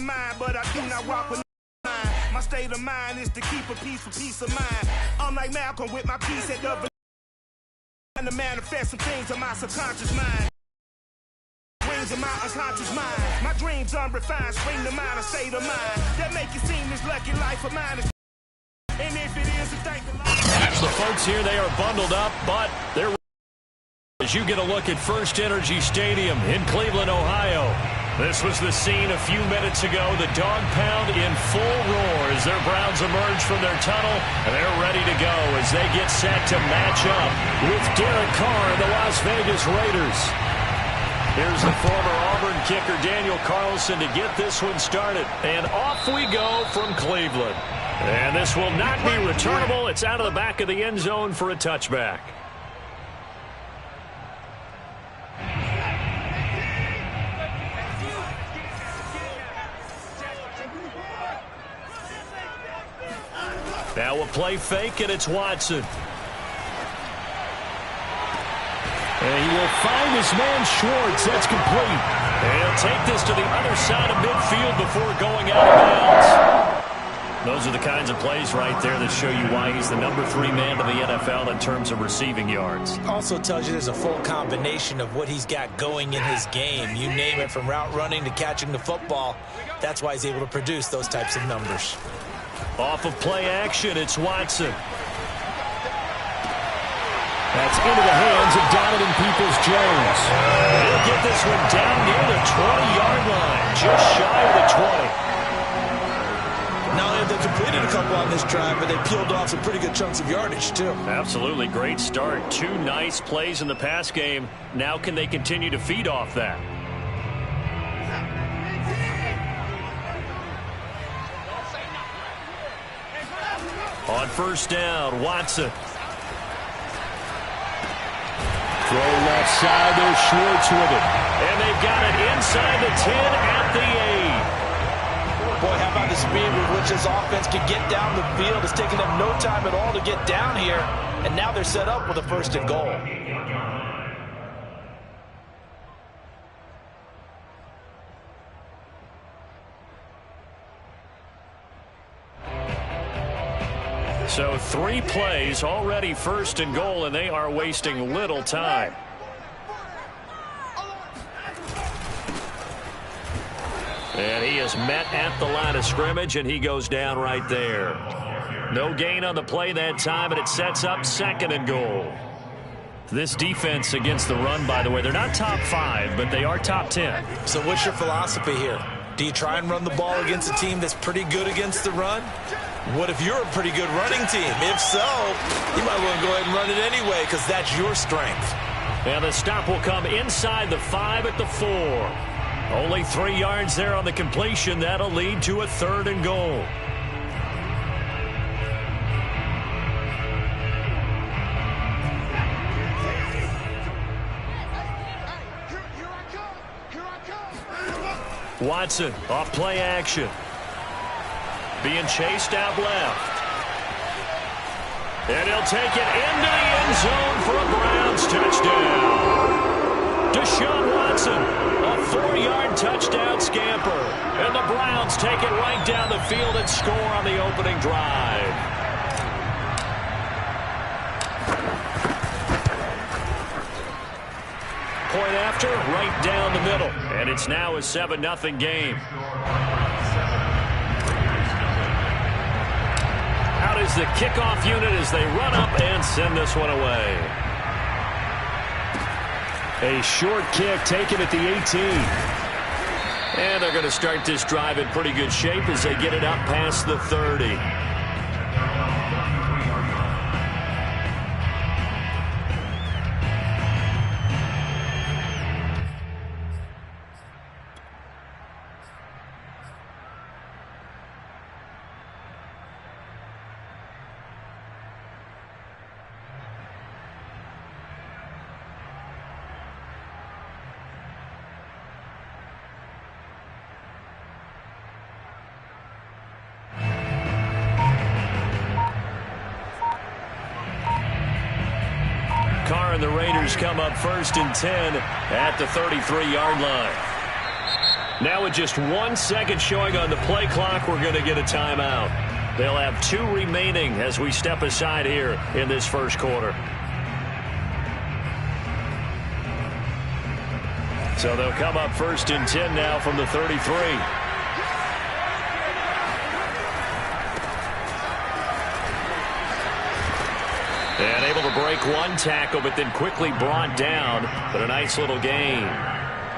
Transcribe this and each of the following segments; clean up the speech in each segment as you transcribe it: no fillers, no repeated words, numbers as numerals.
mind, but I do not rock with mine. My state of mind is to keep a peace for peace of mind. I'm like Malcolm with my peace at the to manifest some things in my subconscious mind. Wings in my unconscious mind. My dreams unrefined, spring to mind, a state of mind that make it seem this lucky life of mine is. And if it is, thank the Lord. As the folks here, they are bundled up, but they're as you get a look at First Energy Stadium in Cleveland, Ohio. This was the scene a few minutes ago. The dog pound in full roar as their Browns emerge from their tunnel, and they're ready to go as they get set to match up with Derek Carr and the Las Vegas Raiders. Here's the former Auburn kicker Daniel Carlson to get this one started. And off we go from Cleveland. And this will not be returnable. It's out of the back of the end zone for a touchback. Now a play fake, and it's Watson. And he will find his man Schwartz. That's complete. And he'll take this to the other side of midfield before going out of bounds. Those are the kinds of plays right there that show you why he's the number 3 man of the NFL in terms of receiving yards. Also tells you there's a full combination of what he's got going in his game. You name it, from route running to catching the football. That's why he's able to produce those types of numbers. Off of play action, it's Watson. That's into the hands of Donovan Peoples-Jones. He'll get this one down near the 20-yard line, just shy of the 20. Not only have they completed a couple on this drive, but they peeled off some pretty good chunks of yardage, too. Absolutely, great start. 2 nice plays in the pass game. Now can they continue to feed off that? On first down, Watson. Throw left side, there's Schwartz with it. And they've got it inside the 10 at the 8. Boy, how about the speed with which this offense can get down the field. It's taking them no time at all to get down here. And now they're set up with a 1st and goal. So 3 plays, already 1st and goal, and they are wasting little time. And he is met at the line of scrimmage, and he goes down right there. No gain on the play that time, and it sets up 2nd and goal. This defense against the run, by the way, they're not top 5, but they are top 10. So what's your philosophy here? Do you try and run the ball against a team that's pretty good against the run? What if you're a pretty good running team? If so, you might want to go ahead and run it anyway because that's your strength. And the stop will come inside the 5 at the 4. Only 3 yards there on the completion. That'll lead to a 3rd and goal. Watson off play action. Being chased out left. And he'll take it into the end zone for a Browns touchdown. Deshaun Watson, a 4-yard touchdown scamper. And the Browns take it right down the field and score on the opening drive. Point after, right down the middle. And it's now a 7-0 game. Out is the kickoff unit as they run up and send this one away. A short kick taken at the 18. And they're going to start this drive in pretty good shape as they get it up past the 30. The Raiders come up 1st and 10 at the 33-yard line. Now with just 1 second showing on the play clock, we're going to get a timeout. They'll have 2 remaining as we step aside here in this first quarter. So they'll come up 1st and 10 now from the 33. And able to break 1 tackle, but then quickly brought down. But a nice little gain.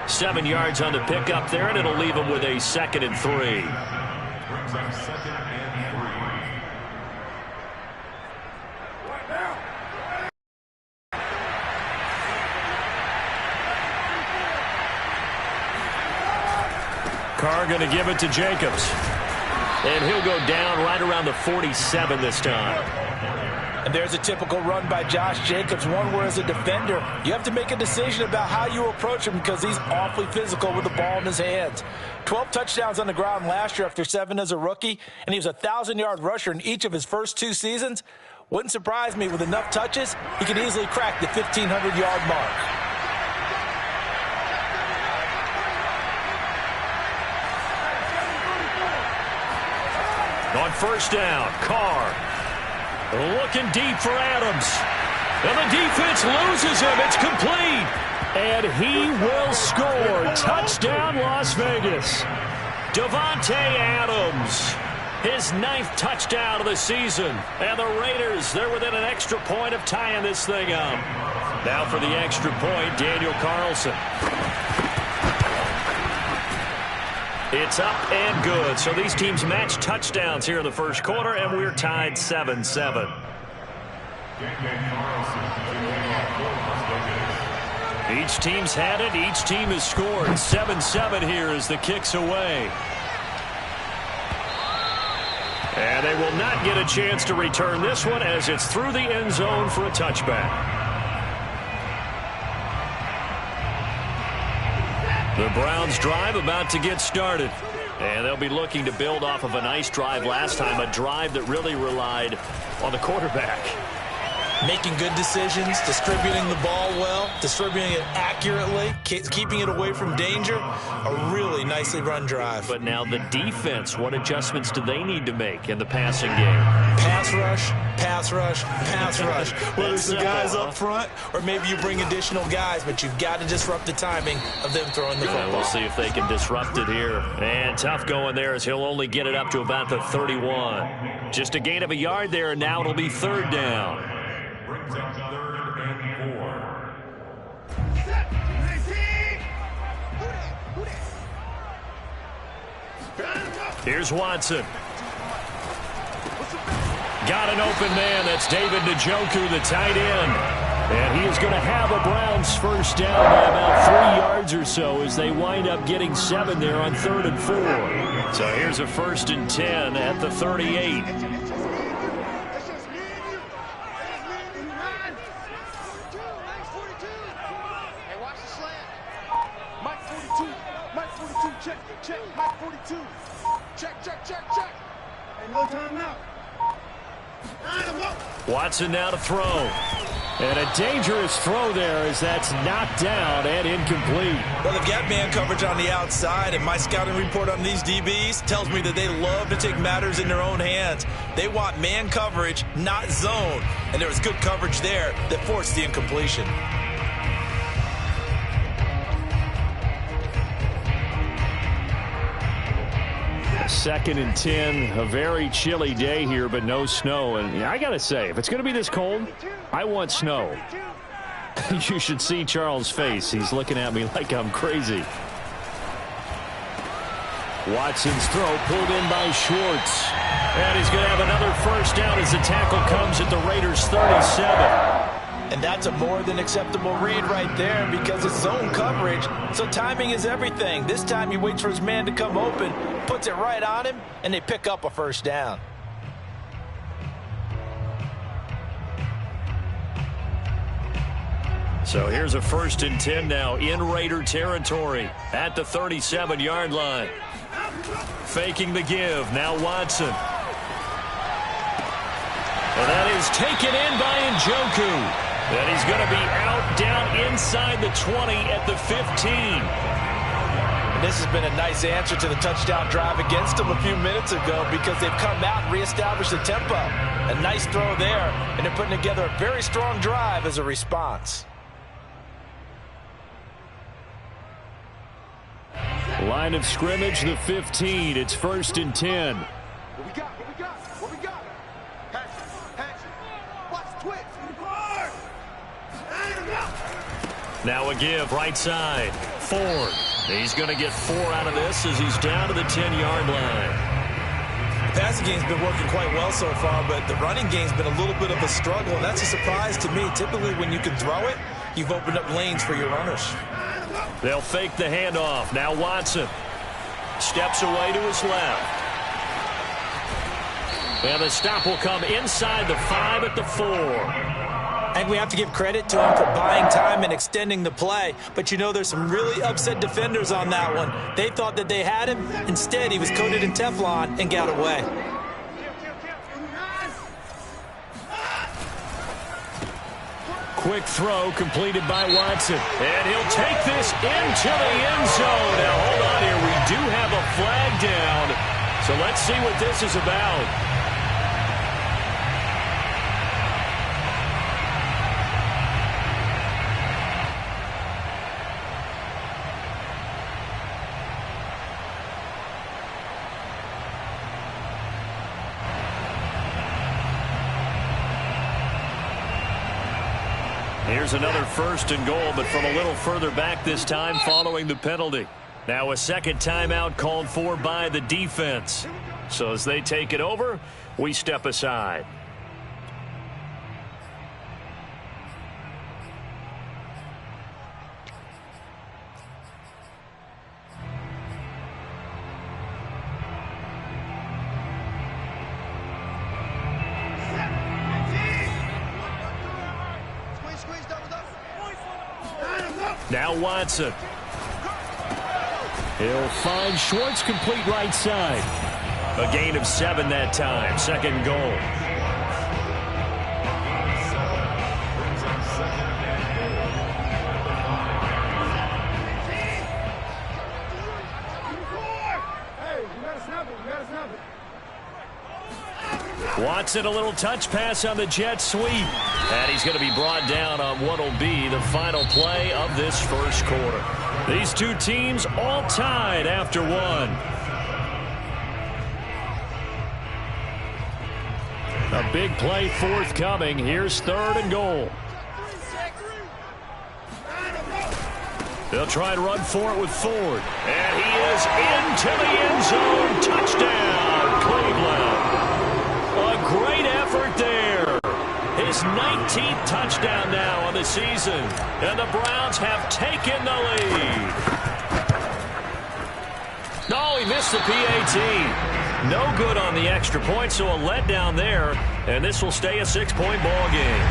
7 yards on the pickup there, and it'll leave them with a 2nd and 3. Carr going to give it to Jacobs. And he'll go down right around the 47 this time. And there's a typical run by Josh Jacobs, one where as a defender, you have to make a decision about how you approach him because he's awfully physical with the ball in his hands. 12 touchdowns on the ground last year after 7 as a rookie, and he was a 1,000-yard rusher in each of his first 2 seasons. Wouldn't surprise me, with enough touches, he could easily crack the 1,500-yard mark. On 1st down, Carr looking deep for Adams. And the defense loses him. It's complete. And he will score. Touchdown, Las Vegas. Davante Adams, his 9th touchdown of the season. And the Raiders, they're within an extra point of tying this thing up. Now for the extra point, Daniel Carlson. It's up and good. So these teams match touchdowns here in the first quarter, and we're tied 7-7. Each team's had it. Each team has scored. 7-7 here as the kick's away. And they will not get a chance to return this one as it's through the end zone for a touchback. The Browns drive about to get started. And they'll be looking to build off of a nice drive last time, a drive that really relied on the quarterback. Making good decisions, distributing the ball well, distributing it accurately, keeping it away from danger. A really nicely run drive. But now the defense, what adjustments do they need to make in the passing game? Pass rush, pass rush, pass rush. Whether it's the guys up front or maybe you bring additional guys, but you've got to disrupt the timing of them throwing the football. We'll see if they can disrupt it here. And tough going there as he'll only get it up to about the 31. Just a gain of a yard there, and now it'll be 3rd down. Here's Watson. Got an open man. That's David Njoku, the tight end. And he is going to have a Browns first down by about 3 yards or so as they wind up getting 7 there on 3rd and 4. So here's a 1st and 10 at the 38. Watson now to throw. And a dangerous throw there as that's knocked down and incomplete. Well, they've got man coverage on the outside, and my scouting report on these DBs tells me that they love to take matters in their own hands. They want man coverage, not zone. And there was good coverage there that forced the incompletion. Second and 10, a very chilly day here, but no snow. And I got to say, if it's going to be this cold, I want snow. You should see Charles' face. He's looking at me like I'm crazy. Watson's throw pulled in by Schwartz. And he's going to have another first down as the tackle comes at the Raiders' 37. And that's a more than acceptable read right there because it's zone coverage, so timing is everything. This time he waits for his man to come open, puts it right on him, and they pick up a first down. So here's a 1st and 10 now in Raider territory at the 37-yard line. Faking the give. Now Watson. And that is taken in by Njoku. And he's going to be out down inside the 20 at the 15. And this has been a nice answer to the touchdown drive against them a few minutes ago because they've come out and reestablished the tempo. A nice throw there, and they're putting together a very strong drive as a response. Line of scrimmage, the 15. It's 1st and 10. What we got? What we got? What we got? Hatch. Watch twitch. Now a give, right side. Ford. He's going to get 4 out of this as he's down to the 10-yard line. The passing game's been working quite well so far, but the running game's been a little bit of a struggle, and that's a surprise to me. Typically, when you can throw it, you've opened up lanes for your runners. They'll fake the handoff. Now Watson steps away to his left. And the stop will come inside the 5 at the 4. I think we have to give credit to him for buying time and extending the play. But, you know, there's some really upset defenders on that one. They thought that they had him. Instead, he was coated in Teflon and got away. Quick throw completed by Watson. And he'll take this into the end zone. Now, hold on here. We do have a flag down. So let's see what this is about. Here's another 1st and goal, but from a little further back this time following the penalty. Now a second timeout called for by the defense. So as they take it over, we step aside. Now Watson. He'll find Schwartz, complete right side. A gain of 7 that time. 2nd goal. Watson, a little touch pass on the jet sweep. And he's going to be brought down on what will be the final play of this first quarter. These two teams all tied after 1. A big play forthcoming. Here's 3rd and goal. They'll try and run for it with Ford. And he is into the end zone. Touchdown, Cleveland. A great effort there. His 19th touchdown now on the season. And the Browns have taken the lead. No, he missed the PAT. No good on the extra point, so a letdown there. And this will stay a 6-point ball game.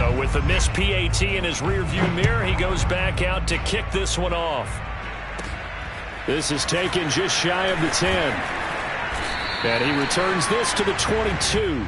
So with the missed PAT in his rearview mirror, he goes back out to kick this one off. This is taken just shy of the 10. And he returns this to the 22.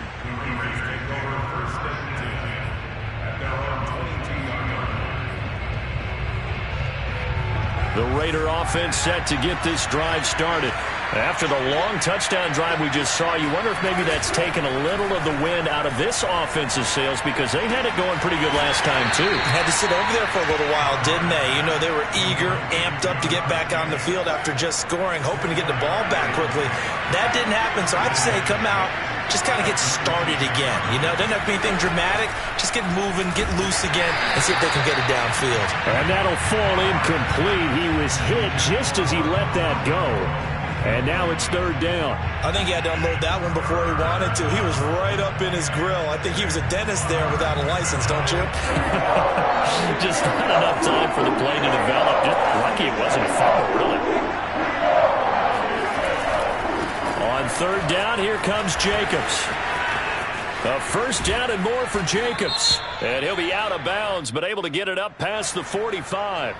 The Raider offense set to get this drive started. After the long touchdown drive we just saw, you wonder if maybe that's taken a little of the wind out of this offense's sails because they had it going pretty good last time, too. Had to sit over there for a little while, didn't they? You know, they were eager, amped up to get back on the field after just scoring, hoping to get the ball back quickly. That didn't happen, so I'd say come out, just kind of get started again. You know, doesn't have to be anything dramatic. Just get moving, get loose again, and see if they can get it downfield. And that'll fall incomplete. He was hit just as he let that go. And now it's 3rd down. I think he had to unload that one before he wanted to. He was right up in his grill. I think he was a dentist there without a license, don't you? Just not enough time for the play to develop. Just lucky it wasn't a foul, really. On 3rd down, here comes Jacobs. A 1st down and more for Jacobs. And he'll be out of bounds, but able to get it up past the 45.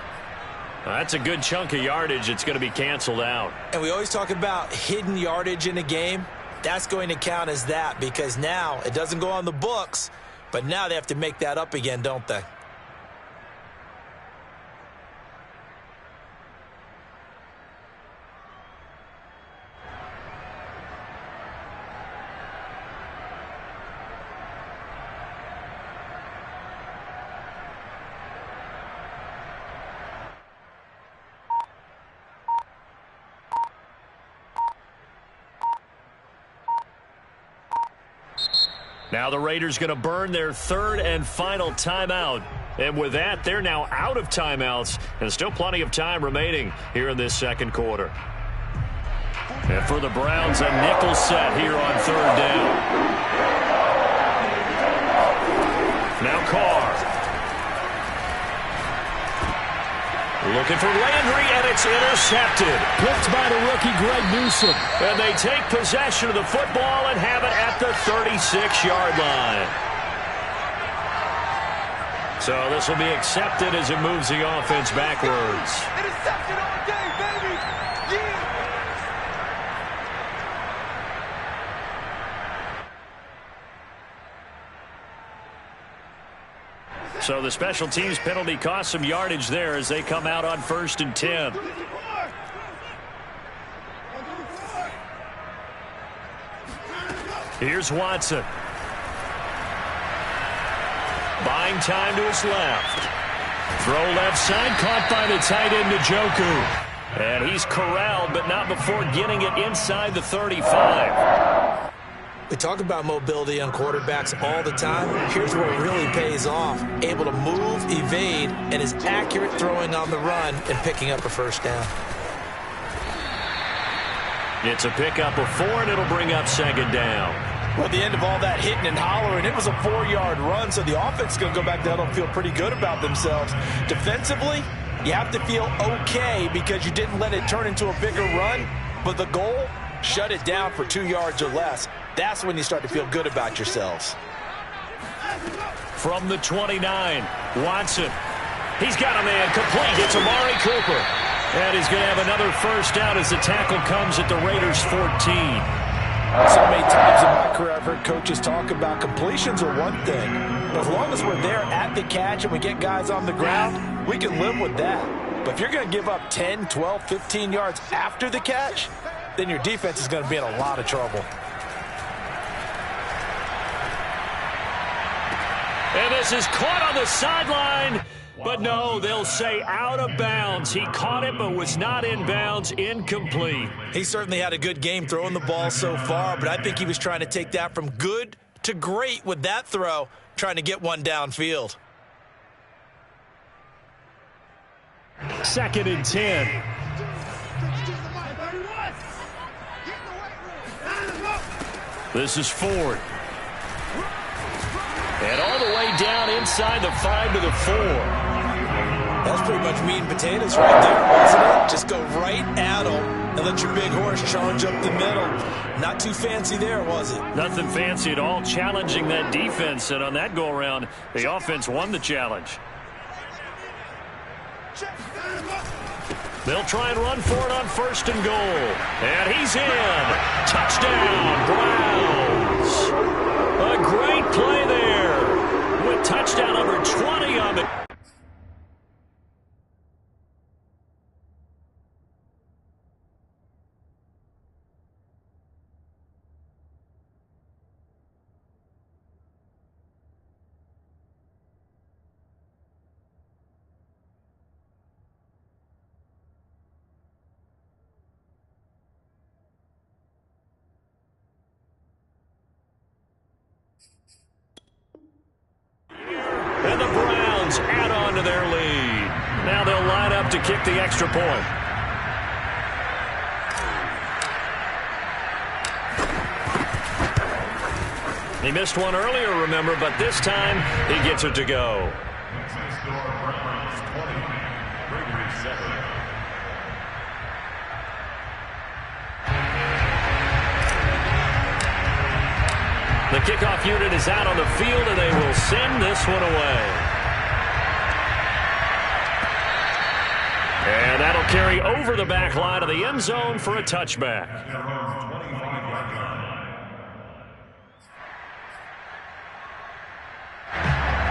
That's a good chunk of yardage. It's going to be canceled out. And we always talk about hidden yardage in a game. That's going to count as that because now it doesn't go on the books, but now they have to make that up again, don't they? Now the Raiders going to burn their third and final timeout. And with that, they're now out of timeouts, and still plenty of time remaining here in this second quarter. And for the Browns, a nickel set here on third down. Now Carr. Looking for Landry, and it's intercepted. Blitzed by the rookie, Greg Newsome. And they take possession of the football and have it at the 36-yard line. So this will be accepted as it moves the offense backwards. Interception all day, baby! Yeah! So the special teams penalty cost some yardage there as they come out on 1st and 10. Here's Watson. Buying time to his left. Throw left side, caught by the tight end Njoku. And he's corralled, but not before getting it inside the 35. We talk about mobility on quarterbacks all the time. Here's where it really pays off. Able to move, evade, and is accurate throwing on the run and picking up a first down. It's a pickup of 4, and it'll bring up 2nd down. Well, at the end of all that hitting and hollering, it was a 4-yard run, so the offense is going to go back down and feel pretty good about themselves. Defensively, you have to feel okay because you didn't let it turn into a bigger run, but the goal, shut it down for 2 yards or less. That's when you start to feel good about yourselves. From the 29, Watson. He's got a man complete. It's Amari Cooper. And he's going to have another first down as the tackle comes at the Raiders' 14. So many times in my career I've heard coaches talk about completions are one thing. But as long as we're there at the catch and we get guys on the ground, we can live with that. But if you're going to give up 10, 12, 15 yards after the catch, then your defense is going to be in a lot of trouble. And this is caught on the sideline. But no, they'll say out of bounds. He caught it but was not in bounds, incomplete. He certainly had a good game throwing the ball so far, but I think he was trying to take that from good to great with that throw, trying to get one downfield. 2nd and 10. This is Ford. And all the way down inside the 5 to the 4. That's pretty much meat and potatoes right there, wasn't it? Just go right at them and let your big horse charge up the middle. Not too fancy there, was it? Nothing fancy at all, challenging that defense. And on that go-around, the offense won the challenge. They'll try and run for it on 1st and goal. And he's in. Touchdown, Browns. A great play there with touchdown number 20 on the... And the Browns add on to their lead. Now they'll line up to kick the extra point. He missed one earlier, remember, but this time he gets it to go. The kickoff unit is out on the field, and they will send this one away. And that'll carry over the back line of the end zone for a touchback.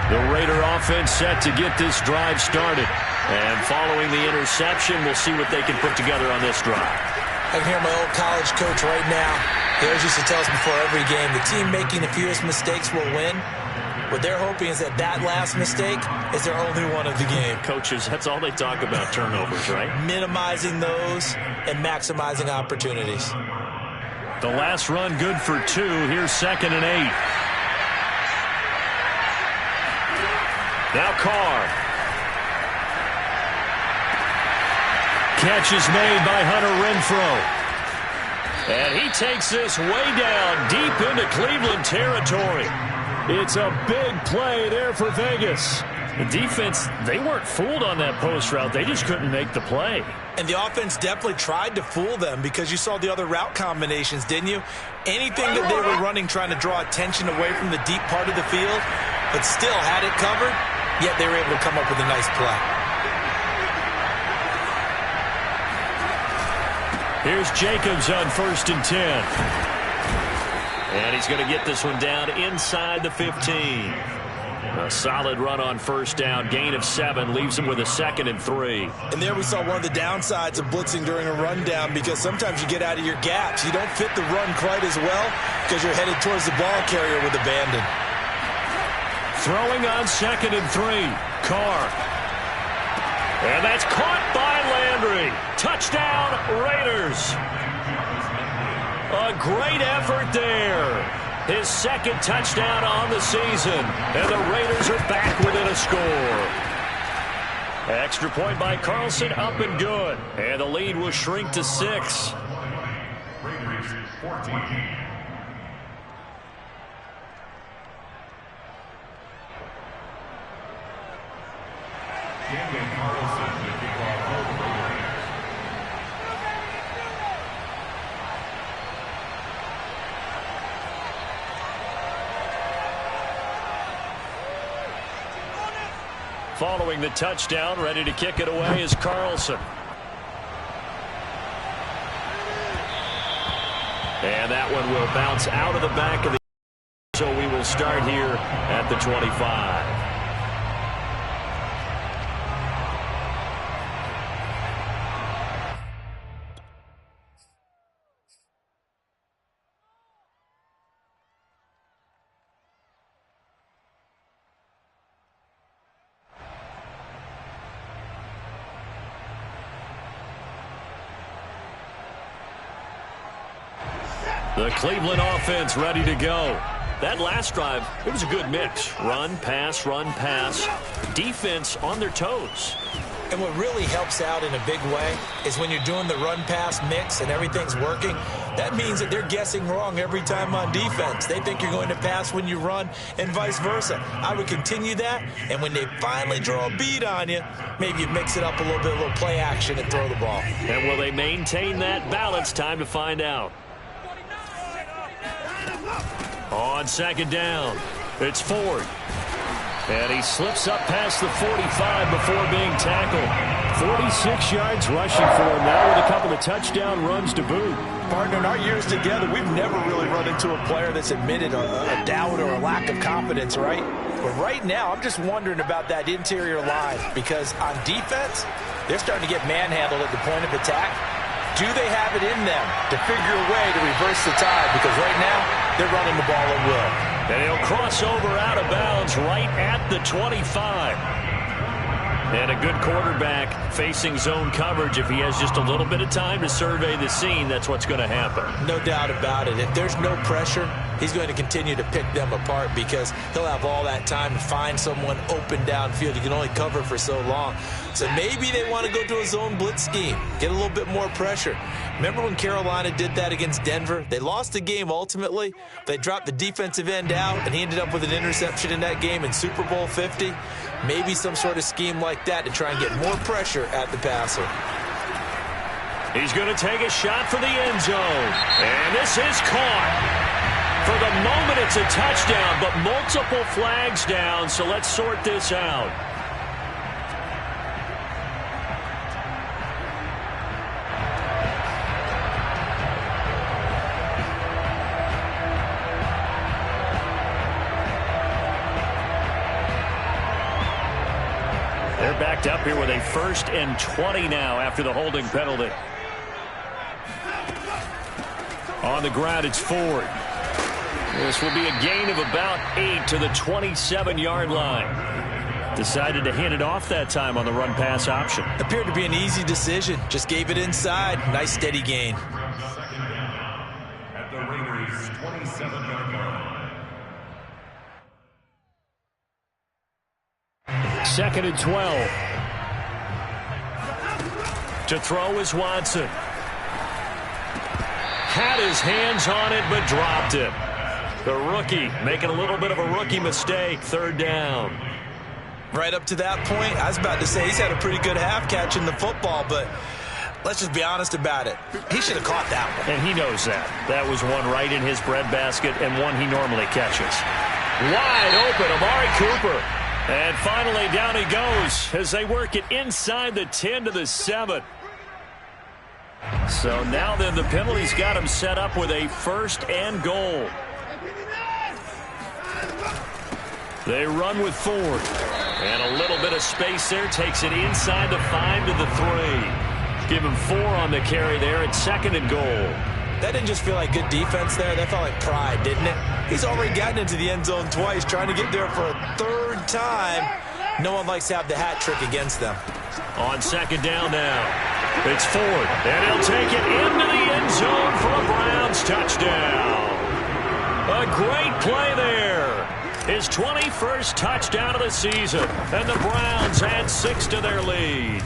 The Raider offense set to get this drive started. And following the interception, we'll see what they can put together on this drive. I can hear my old college coach right now. He always used to tell us before every game, the team making the fewest mistakes will win. What they're hoping is that that last mistake is their only one of the game. Coaches, that's all they talk about, turnovers, right? Minimizing those and maximizing opportunities. The last run good for 2. Here's 2nd and 8. Now Carr. Catch is made by Hunter Renfrow. And he takes this way down deep into Cleveland territory. It's a big play there for Vegas. The defense, they weren't fooled on that post route. They just couldn't make the play. And the offense definitely tried to fool them because you saw the other route combinations, didn't you? Anything that they were running trying to draw attention away from the deep part of the field, but still had it covered, yet they were able to come up with a nice play. Here's Jacobs on 1st and 10. And he's going to get this one down inside the 15. A solid run on 1st down. Gain of 7 leaves him with a 2nd and 3. And there we saw one of the downsides of blitzing during a rundown because sometimes you get out of your gaps. You don't fit the run quite as well because you're headed towards the ball carrier with abandon. Throwing on 2nd and 3. Carr. And that's caught by Landry. Touchdown, Raiders. A great effort there. His 2nd touchdown on the season. And the Raiders are back within a score. Extra point by Carlson, up and good. And the lead will shrink to 6. Raiders 14. Following the touchdown, ready to kick it away is Carlson. And that one will bounce out of the back of the... So we will start here at the 25. The Cleveland offense ready to go. That last drive, it was a good mix. Run, pass, defense on their toes. And what really helps out in a big way is when you're doing the run-pass mix and everything's working, that means that they're guessing wrong every time on defense. They think you're going to pass when you run and vice versa. I would continue that, and when they finally draw a beat on you, maybe you mix it up a little play action and throw the ball. And will they maintain that balance? Time to find out. On 2nd down, it's Ford. And he slips up past the 45 before being tackled. 46 yards rushing for him now with a couple of touchdown runs to boot. Partner, in our years together, we've never really run into a player that's admitted a doubt or a lack of confidence, right? But right now, I'm just wondering about that interior line because on defense, they're starting to get manhandled at the point of attack. Do they have it in them to figure a way to reverse the tide? Because right now, they're running the ball at will. And he'll cross over out of bounds right at the 25. And a good quarterback facing zone coverage. If he has just a little bit of time to survey the scene, that's what's going to happen. No doubt about it. If there's no pressure, he's going to continue to pick them apart because he'll have all that time to find someone open downfield. You can only cover for so long. So maybe they want to go to a zone blitz scheme, get a little bit more pressure. Remember when Carolina did that against Denver? They lost the game ultimately. They dropped the defensive end out, and he ended up with an interception in that game in Super Bowl 50. Maybe some sort of scheme like that to try and get more pressure at the passer. He's going to take a shot for the end zone. And this is caught. For the moment, it's a touchdown, but multiple flags down, so let's sort this out. They're backed up here with a 1st and 20 now after the holding penalty. On the ground, it's Ford. This will be a gain of about 8 to the 27-yard line. Decided to hand it off that time on the run-pass option. Appeared to be an easy decision. Just gave it inside. Nice steady gain. At the Raiders' 27-yard line. 2nd and 12. To throw is Watson. Had his hands on it, but dropped it. The rookie making a little bit of a rookie mistake. 3rd down. Right up to that point, I was about to say he's had a pretty good half catching the football, but let's just be honest about it. He should have caught that one. And he knows that. That was one right in his breadbasket and one he normally catches. Wide open, Amari Cooper. And finally, down he goes as they work it inside the 10 to the 7. So now then the penalty's got him set up with a 1st and goal. They run with Ford. And a little bit of space there takes it inside the 5 to the 3. Give him 4 on the carry there at 2nd and goal. That didn't just feel like good defense there. That felt like pride, didn't it? He's already gotten into the end zone twice, trying to get there for a 3rd time. No one likes to have the hat trick against them. On 2nd down now, it's Ford, and he'll take it into the end zone for a Browns touchdown. A great play there. His 21st touchdown of the season, and the Browns add 6 to their lead.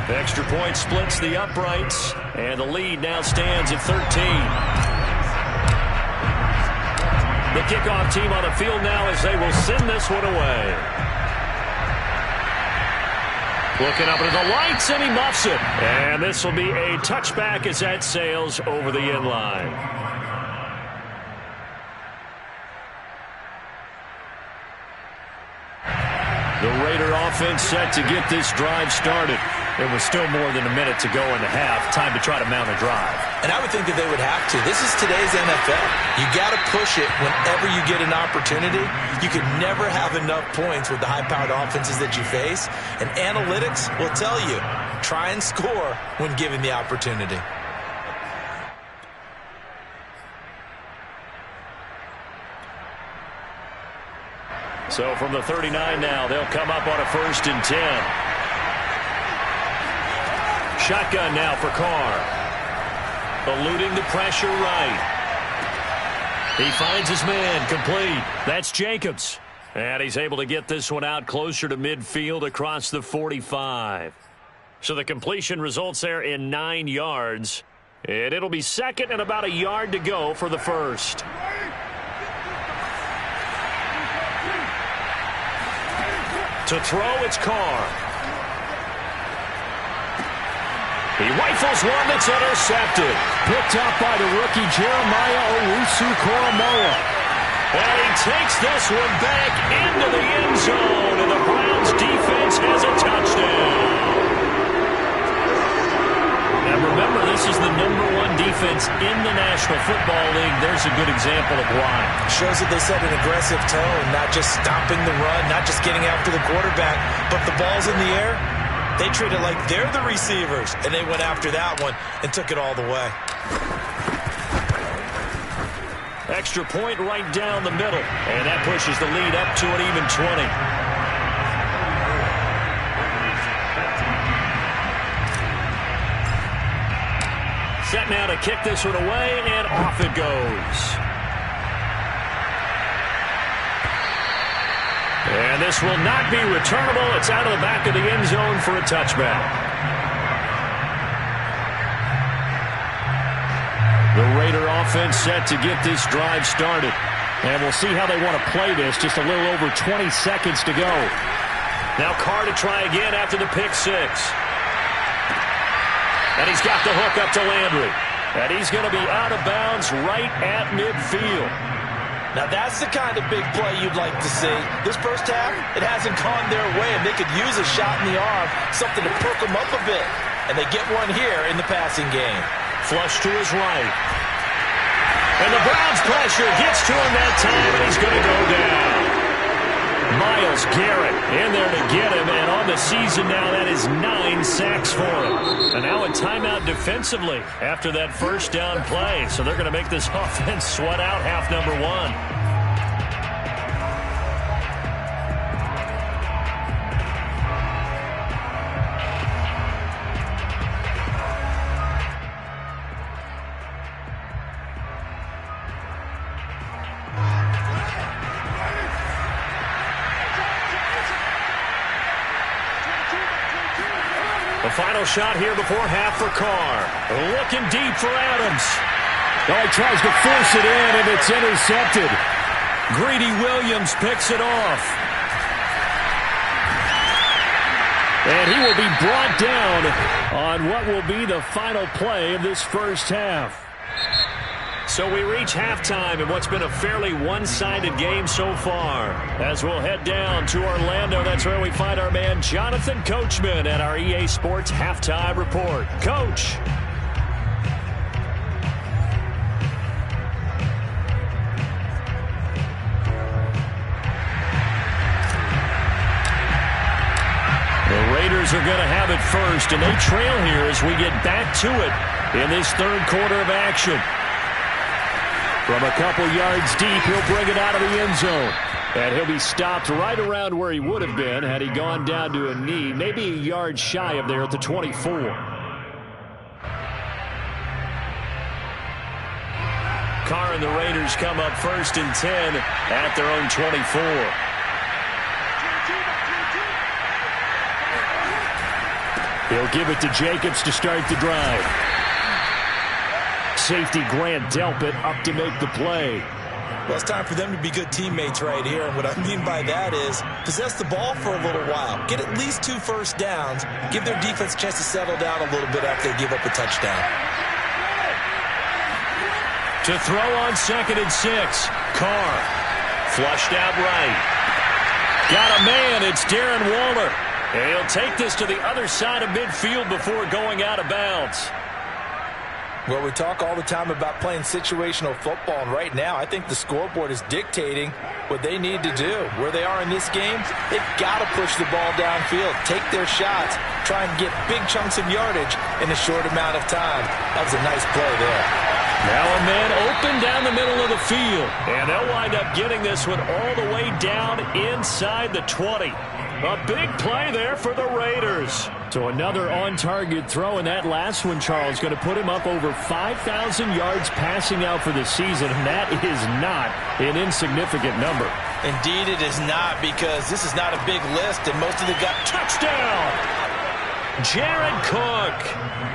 The extra point splits the uprights, and the lead now stands at 13. The kickoff team on the field now as they will send this one away. Looking up into the lights, and he muffs it. And this will be a touchback as that sails over the end line. The Raider offense set to get this drive started. There was still more than a minute to go in the half. Time to try to mount a drive. And I would think that they would have to. This is today's NFL. You got to push it whenever you get an opportunity. You could never have enough points with the high-powered offenses that you face. And analytics will tell you, try and score when given the opportunity. So from the 39 now, they'll come up on a 1st and 10. Shotgun now for Carr. Eluding the pressure right. He finds his man complete. That's Jacobs. And he's able to get this one out closer to midfield across the 45. So the completion results there in 9 yards. And it'll be 2nd and about a yard to go for the 1st. To throw, it's Carr. He rifles one that's intercepted. Picked up by the rookie Jeremiah Owusu-Koramoah. And he takes this one back into the end zone, and the Browns defense has a touchdown. Now remember, this is the #1 defense in the National Football League. There's a good example of why. Shows that they set an aggressive tone, not just stopping the run, not just getting after the quarterback, but the ball's in the air. They treat it like they're the receivers, and they went after that one and took it all the way. Extra point right down the middle, and that pushes the lead up to an even 20. Set now to kick this one away, and off it goes. And this will not be returnable. It's out of the back of the end zone for a touchback. The Raider offense set to get this drive started. And we'll see how they want to play this. Just a little over 20 seconds to go. Now Carr to try again after the pick 6. And he's got the hook up to Landry. And he's going to be out of bounds right at midfield. Now that's the kind of big play you'd like to see. This first half, it hasn't gone their way, and they could use a shot in the arm, something to perk them up a bit. And they get one here in the passing game. Flush to his right. And the Browns pressure gets to him that time, and he's going to go down. Myles Garrett in there to get him, and on the season now, that is 9 sacks for him. And now a timeout defensively after that first down play. So they're going to make this offense sweat out half number 1. final shot here before half for Carr. Looking deep for Adams. Oh, he tries to force it in, and it's intercepted. Greedy Williams picks it off. And he will be brought down on what will be the final play of this first half. So we reach halftime in what's been a fairly one-sided game so far. As we'll head down to Orlando, that's where we find our man Jonathan Coachman at our EA Sports Halftime Report. Coach. The Raiders are going to have it first, and they trail here as we get back to it in this third quarter of action. From a couple yards deep, he'll bring it out of the end zone. And he'll be stopped right around where he would have been had he gone down to a knee, maybe a yard shy of there at the 24. Carr and the Raiders come up 1st and 10 at their own 24. He'll give it to Jacobs to start the drive. Safety Grant Delpit up to make the play. Well, it's time for them to be good teammates right here. And what I mean by that is possess the ball for a little while. Get at least 2 first downs. Give their defense a chance to settle down a little bit after they give up a touchdown. To throw on 2nd and 6. Carr. Flushed out right. Got a man. It's Darren Waller. And he'll take this to the other side of midfield before going out of bounds. Well, we talk all the time about playing situational football, and right now I think the scoreboard is dictating what they need to do. Where they are in this game, they've got to push the ball downfield, take their shots, try and get big chunks of yardage in a short amount of time. That was a nice play there. Now a man open down the middle of the field, and they'll wind up getting this one all the way down inside the 20. A big play there for the Raiders. So another on-target throw, and that last one, Charles, going to put him up over 5,000 yards passing out for the season, and that is not an insignificant number. Indeed it is not, because this is not a big list, and most of the guys... Touchdown! Jared Cook,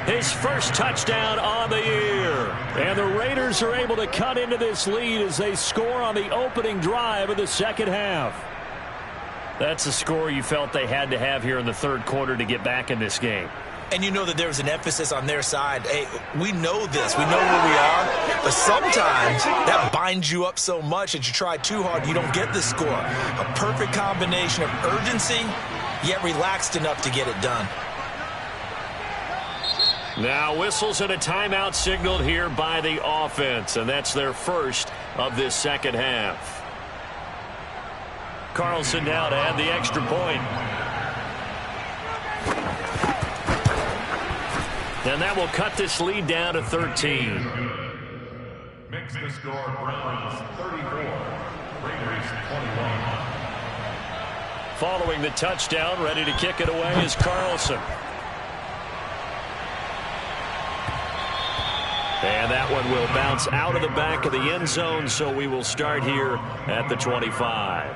his first touchdown on the year. And the Raiders are able to cut into this lead as they score on the opening drive of the second half. That's a score you felt they had to have here in the third quarter to get back in this game. And you know that there was an emphasis on their side. Hey, we know this. We know where we are. But sometimes that binds you up so much that you try too hard, you don't get the score. A perfect combination of urgency, yet relaxed enough to get it done. Now whistles and a timeout signaled here by the offense, and that's their first of this second half. Carlson now to add the extra point. And that will cut this lead down to 13. Makes the score Browns 34, Raiders 21. Following the touchdown, ready to kick it away is Carlson. And that one will bounce out of the back of the end zone, so we will start here at the 25.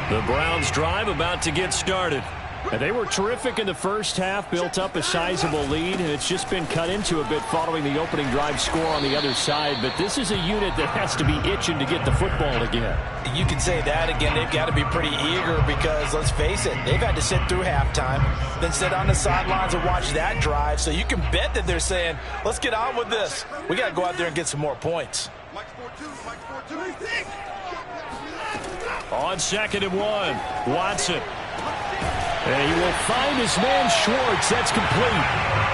The Browns drive about to get started. And they were terrific in the first half, built up a sizable lead, and it's just been cut into a bit following the opening drive score on the other side. But this is a unit that has to be itching to get the football again. You can say that again. They've got to be pretty eager because, let's face it, they've had to sit through halftime, then sit on the sidelines and watch that drive. So you can bet that they're saying, let's get on with this. We got to go out there and get some more points. On 2nd and 1, Watson. And he will find his man Schwartz. That's complete.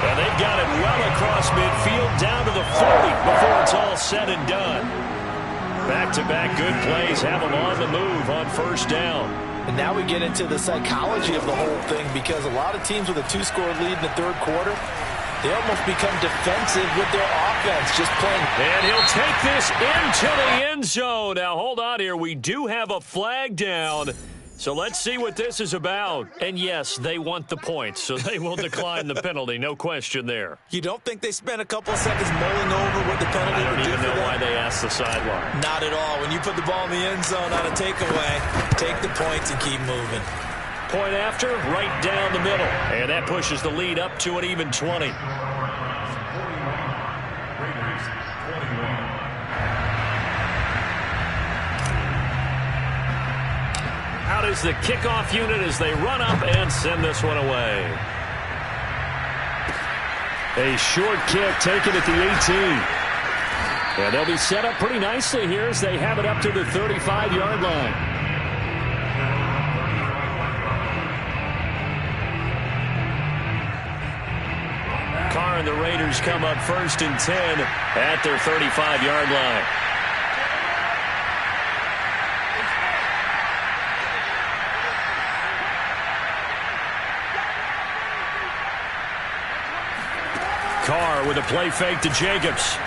And they've got it well across midfield down to the 40 before it's all said and done. Back-to-back good plays have them on the move on first down. And now we get into the psychology of the whole thing, because a lot of teams with a 2-score lead in the third quarter, they almost become defensive with their offense, just playing. And he'll take this into the end zone. Now, hold on here. We do have a flag down. So let's see what this is about. And yes, they want the points, so they will decline the penalty. No question there. You don't think they spent a couple of seconds mulling over what the penalty would do for them? I don't even know why they asked the sideline. Not at all. When you put the ball in the end zone on a takeaway, take the points and keep moving. Point after, right down the middle. And that pushes the lead up to an even 20. Out is the kickoff unit as they run up and send this one away. A short kick taken at the 18. And they'll be set up pretty nicely here as they have it up to the 35-yard line. Carr and the Raiders come up 1st and 10 at their 35-yard line. Carr with a play fake to Jacobs.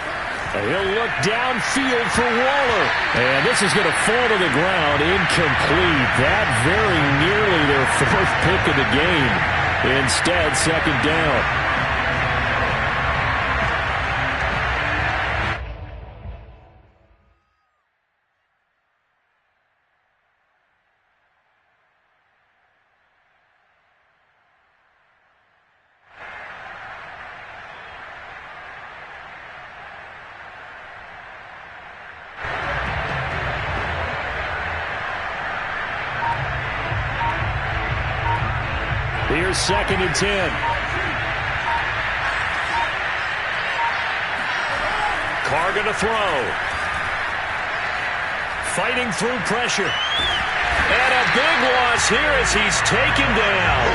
And he'll look downfield for Waller. And this is going to fall to the ground incomplete. That very nearly their 4th pick of the game. Instead, 2nd down. Here's 2nd and 10. Carr going to throw. Fighting through pressure. And a big loss here as he's taken down.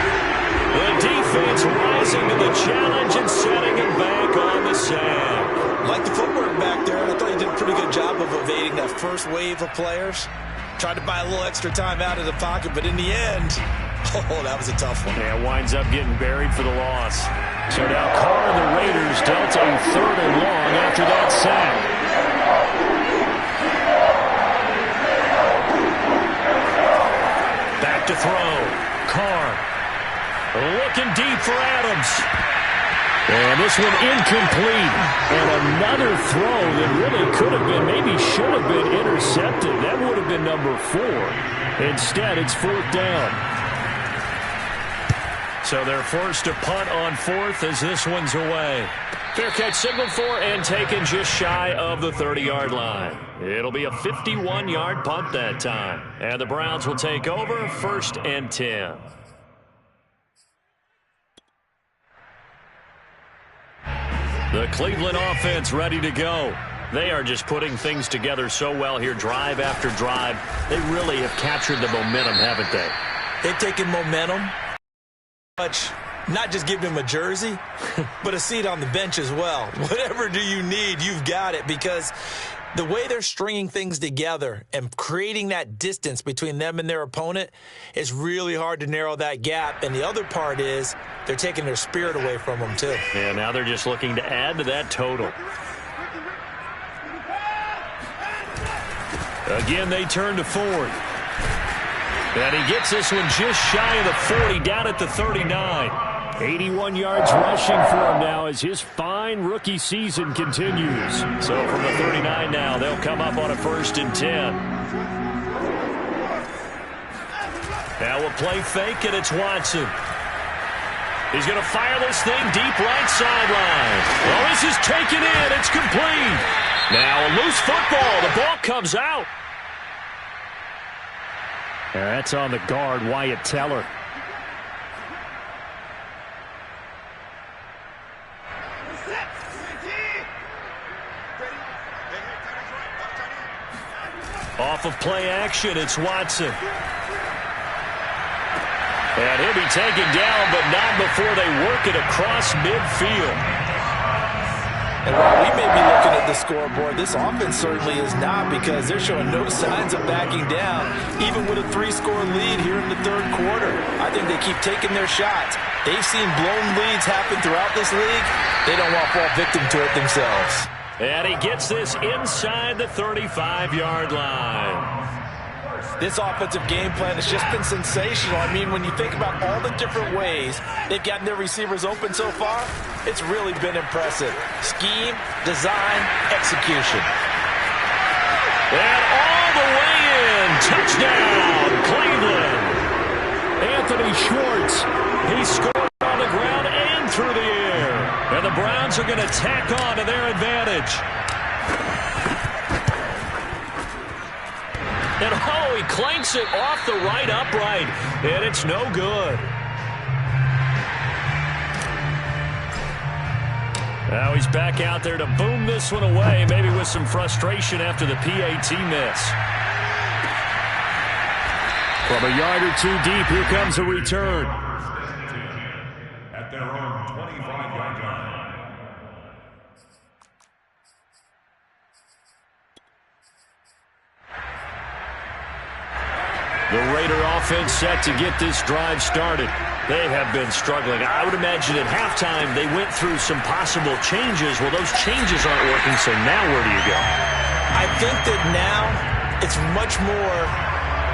The defense rising to the challenge and setting him back on the sack. Like the footwork back there, I thought he did a pretty good job of evading that first wave of players. Tried to buy a little extra time out of the pocket, but in the end, oh, that was a tough one. Yeah, winds up getting buried for the loss. So now Carr and the Raiders dealt a 3rd and long after that sack. Back to throw. Carr looking deep for Adams. And this one incomplete. And another throw that really could have been, maybe should have been intercepted. That would have been number 4. Instead, it's 4th down. So they're forced to punt on 4th as this one's away. Fair catch signaled for and taken just shy of the 30-yard line. It'll be a 51-yard punt that time. And the Browns will take over 1st and 10. The Cleveland offense ready to go. They are just putting things together so well here, drive after drive. They really have captured the momentum, haven't they? They've taken momentum. Not just giving him a jersey, but a seat on the bench as well. Whatever do you need, you've got it, because the way they're stringing things together and creating that distance between them and their opponent is really hard to narrow that gap. And the other part is they're taking their spirit away from them, too. Yeah, now they're just looking to add to that total. Again, they turn to Ford. And he gets this one just shy of the 40, down at the 39. 81 yards rushing for him now as his fine rookie season continues. So from the 39 now, they'll come up on a 1st and 10. Now a play fake, and it's Watson. He's going to fire this thing deep right sideline. Well, this is taken in. It's complete. Now a loose football. The ball comes out. That's on the guard, Wyatt Teller. Off of play action, it's Watson. And he'll be taken down, but not before they work it across midfield. And while we may be looking at the scoreboard, this offense certainly is not, because they're showing no signs of backing down, even with a 3-score lead here in the 3rd quarter. I think they keep taking their shots. They've seen blown leads happen throughout this league. They don't want to fall victim to it themselves. And he gets this inside the 35-yard line. This offensive game plan has just been sensational. I mean, when you think about all the different ways they've gotten their receivers open so far, it's really been impressive. Scheme, design, execution. And all the way in. Touchdown, Cleveland. Anthony Schwartz. He scored on the ground and through the air. And the Browns are going to tack on to their advantage. And oh, he clanks it off the right upright. And it's no good. Now he's back out there to boom this one away, maybe with some frustration after the PAT miss. From a yard or two deep, here comes a return. At their own 25-yard line. The Raider offense set to get this drive started. They have been struggling. I would imagine at halftime they went through some possible changes. Well, those changes aren't working, so now where do you go? I think that now it's much more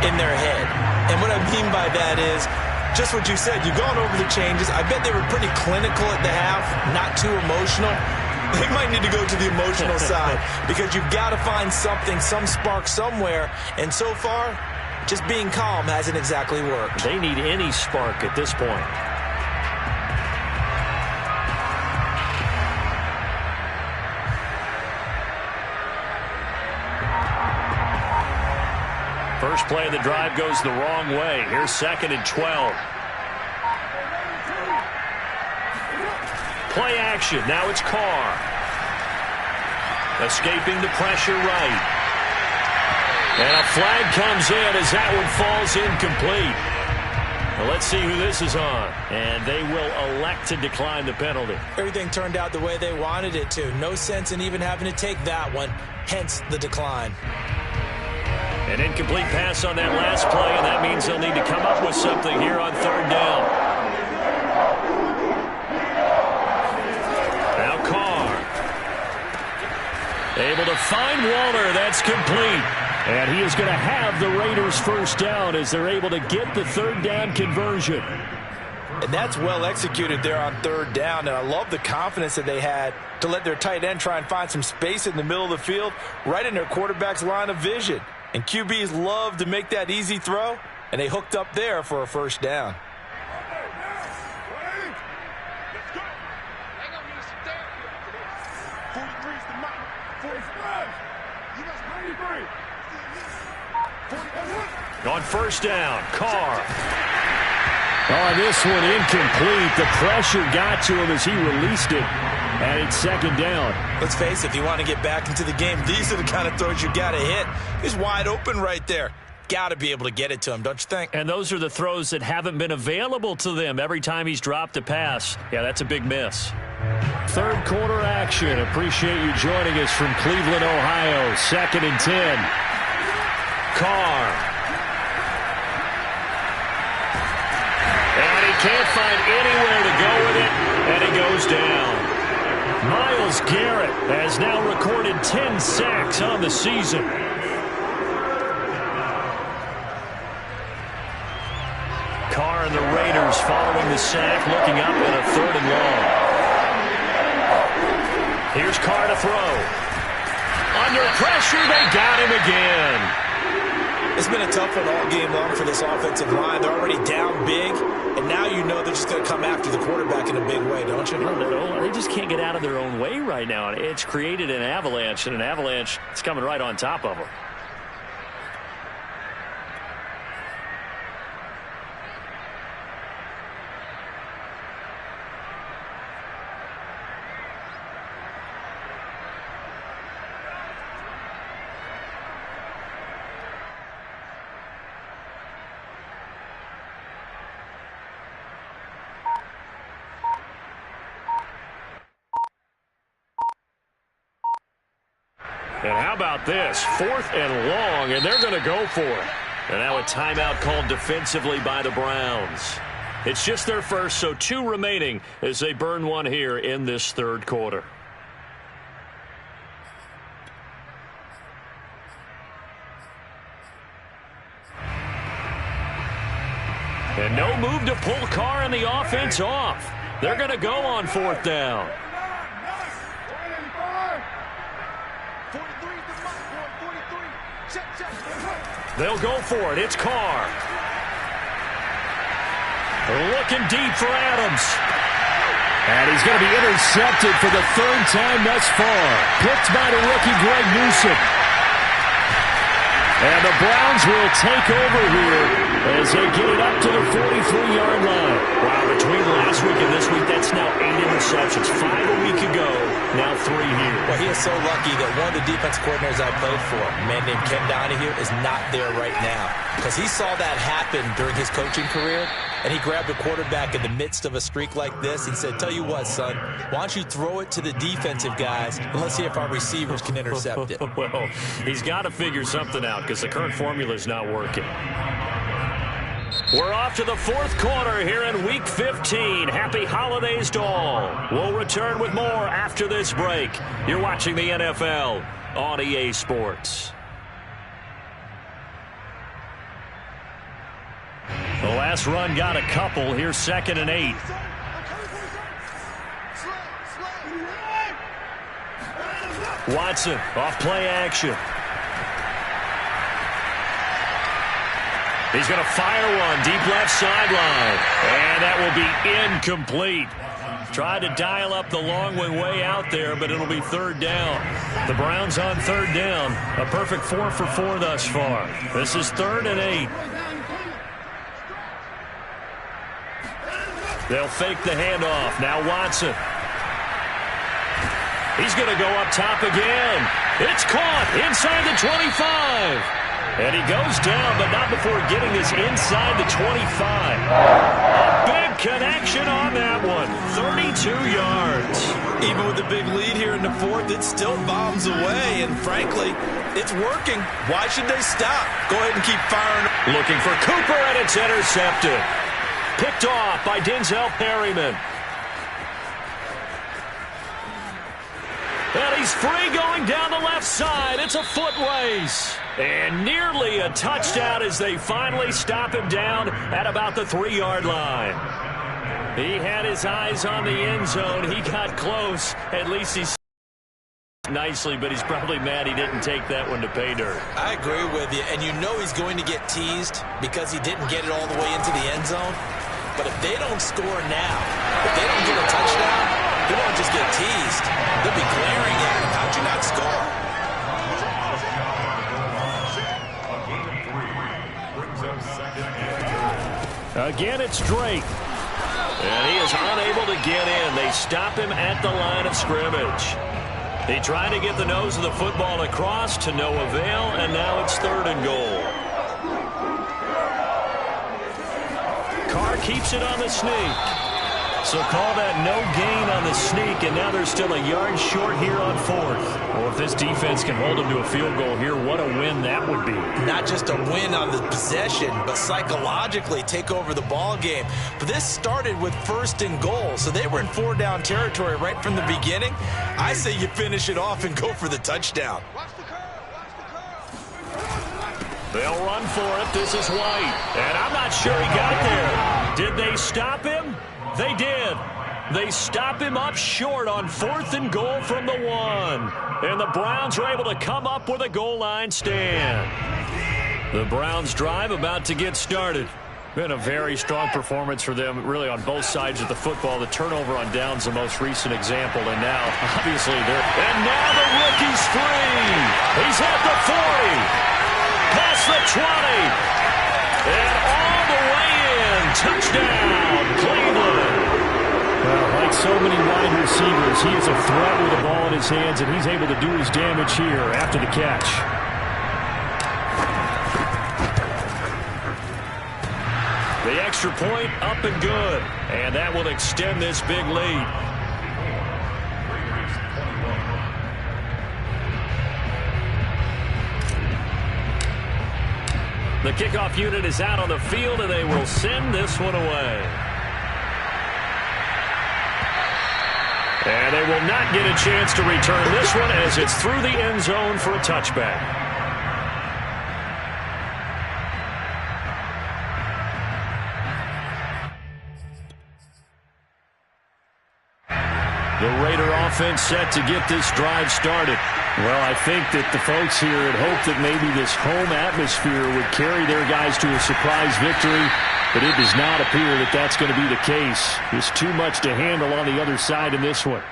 in their head. And what I mean by that is just what you said. You've gone over the changes. I bet they were pretty clinical at the half, not too emotional. They might need to go to the emotional side because you've got to find something, some spark somewhere. And so far, just being calm hasn't exactly worked. They need any spark at this point. First play of the drive goes the wrong way. Here's 2nd and 12. Play action. Now it's Carr. Escaping the pressure right. And a flag comes in as that one falls incomplete. Well, let's see who this is on. And they will elect to decline the penalty. Everything turned out the way they wanted it to. No sense in even having to take that one, hence the decline. An incomplete pass on that last play, and that means they'll need to come up with something here on 3rd down. Now Carr. Able to find Waller. That's complete. And he is going to have the Raiders first down as they're able to get the 3rd down conversion. And that's well executed there on 3rd down. And I love the confidence that they had to let their tight end try and find some space in the middle of the field, right in their quarterback's line of vision. And QBs love to make that easy throw, and they hooked up there for a first down. On 1st down, Carr. Oh, this one incomplete. The pressure got to him as he released it. And it's 2nd down. Let's face it, if you want to get back into the game, these are the kind of throws you got to hit. He's wide open right there. Got to be able to get it to him, don't you think? And those are the throws that haven't been available to them every time he's dropped a pass. Yeah, that's a big miss. 3rd quarter action. Appreciate you joining us from Cleveland, Ohio. 2nd and 10. Carr. And he can't find anywhere to go with it, and he goes down. Myles Garrett has now recorded 10 sacks on the season. Carr and the Raiders following the sack, looking up at a 3rd and long. Here's Carr to throw. Under pressure, they got him again. It's been a tough one all game long for this offensive line. They're already down big, and now you know they're just going to come after the quarterback in a big way, don't you? No, they just can't get out of their own way right now. It's created an avalanche, and an avalanche is coming right on top of them. And how about this? 4th and long, and they're going to go for it. And now a timeout called defensively by the Browns. It's just their first, so 2 remaining as they burn one here in this 3rd quarter. And no move to pull Carr and the offense off. They're going to go on 4th down. 43 is the mark, boy. 43. Check. They'll go for it. It's Carr. Looking deep for Adams. And he's going to be intercepted for the 3rd time thus far. Picked by the rookie Greg Newsome. And the Browns will take over here as they get it up to the 43-yard line. Wow, between last week and this week, that's now 8 interceptions. 5 a week ago, now 3 here. Well, he is so lucky that one of the defense coordinators I played for, a man named Ken Donahue, is not there right now. Because he saw that happen during his coaching career, and he grabbed a quarterback in the midst of a streak like this and said, tell you what, son, why don't you throw it to the defensive guys, and let's see if our receivers can intercept it. Well, he's got to figure something out because the current formula is not working. We're off to the 4th quarter here in Week 15. Happy holidays to all. We'll return with more after this break. You're watching the NFL on EA Sports. The last run got a couple. Here's 2nd and 8. Watson off play action. He's going to fire one deep left sideline. And that will be incomplete. Tried to dial up the long way out there, but it'll be 3rd down. The Browns on 3rd down. A perfect 4 for 4 thus far. This is 3rd and 8. They'll fake the handoff. Now Watson. He's going to go up top again. It's caught inside the 25. And he goes down, but not before getting this inside the 25. A big connection on that one. 32 yards. Even with the big lead here in the 4th, it still bombs away. And frankly, it's working. Why should they stop? Go ahead and keep firing. Looking for Cooper, and it's intercepted. Picked off by Denzel Perryman. And he's free going down the left side. It's a foot race. And nearly a touchdown as they finally stop him down at about the 3-yard line. He had his eyes on the end zone. He got close. At least he's nicely, but he's probably mad he didn't take that one to pay dirt. I agree with you. And you know he's going to get teased because he didn't get it all the way into the end zone. But if they don't score now, if they don't get a touchdown, he won't just get teased. They'll be glaring at him. How'd you not score? Again, it's Drake. And he is unable to get in. They stop him at the line of scrimmage. He tried to get the nose of the football across to no avail, and now it's 3rd and goal. Carr keeps it on the sneak. So call that no gain on the sneak, and now they're still a yard short here on 4th. Well, if this defense can hold them to a field goal here, what a win that would be. Not just a win on the possession, but psychologically take over the ball game. But this started with 1st and goal, so they were in 4-down territory right from the beginning. I say you finish it off and go for the touchdown. They'll run for it. This is White. And I'm not sure he got there. Did they stop him? They did. They stop him up short on 4th and goal from the 1. And the Browns are able to come up with a goal line stand. The Browns drive about to get started. Been a very strong performance for them, really, on both sides of the football. The turnover on downs, the most recent example. And now, obviously, and now the rookie's free. He's at the 40. Past the 20. And all the way in. Touchdown, Cleveland. Well, like so many wide receivers, he is a threat with the ball in his hands, and he's able to do his damage here after the catch. The extra point up and good. And that will extend this big lead. The kickoff unit is out on the field, and they will send this one away. And they will not get a chance to return this one as it's through the end zone for a touchback. The Raider offense set to get this drive started. Well, I think that the folks here had hoped that maybe this home atmosphere would carry their guys to a surprise victory, but it does not appear that that's going to be the case. There's too much to handle on the other side in this one.